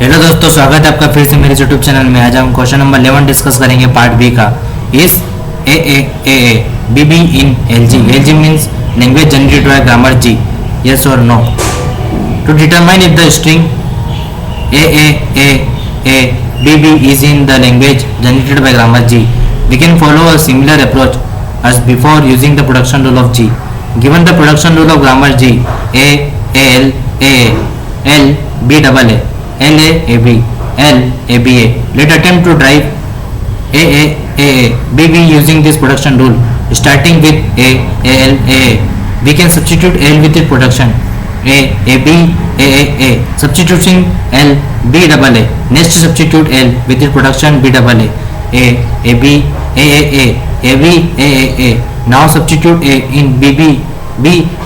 Hello दोस्तों, स्वागत है आपका फिर से मेरे यूट्यूब चैनल में। आज हम क्वेश्चन नंबर 11 डिस्कस करेंगे पार्ट बी का। इस A B B in L G means language generated by grammar G, yes और no. To determine if the string A B B is in the language generated by grammar G, we can follow a similar approach as before using the production rule of G. Given the production rule of grammar G, A L L B double A L A B L A B A. Let attempt to drive A B B using this production rule. Starting with A L we can substitute L with its production A B A. Substituting L B double A. Next substitute L with its production B double A B A. Now substitute A in B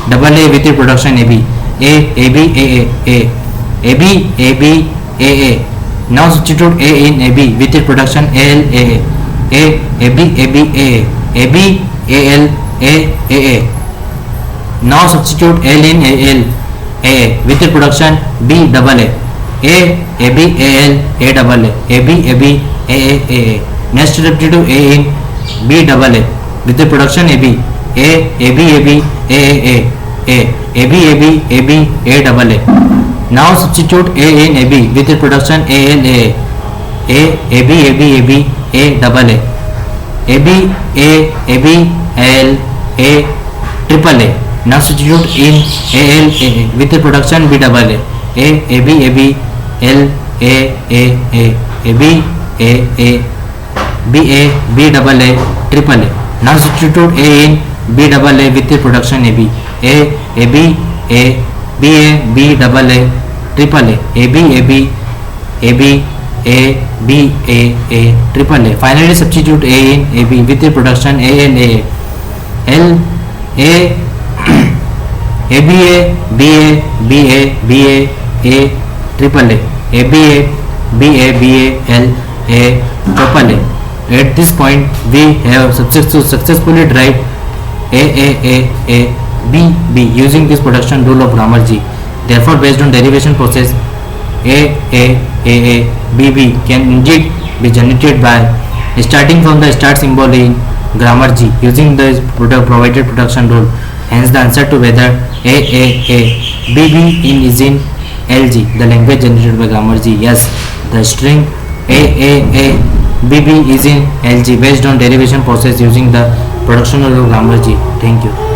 double A with the production A B A. Now substitute A in A B with the production L A B A. Now substitute L in A with the production B double A B A double A B A. Next substitute A in B double A with the production A B A double A. Now substitute A in A B with the production A B A double A triple A. Now substitute in A with the production B double A L B double A triple A. Now substitute A in B double A with the production A B double A triple A triple A. Finally substitute A in A B with the production L A triple A L A triple A. At this point we have successfully derived A B using this production rule of grammar G. Therefore, based on derivation process, A B can indeed be generated by starting from the start symbol in grammar G using the provided production rule. Hence, the answer to whether A B in is in LG, the language generated by grammar G. Yes, the string A B is in LG based on derivation process using the production rule of grammar G. Thank you.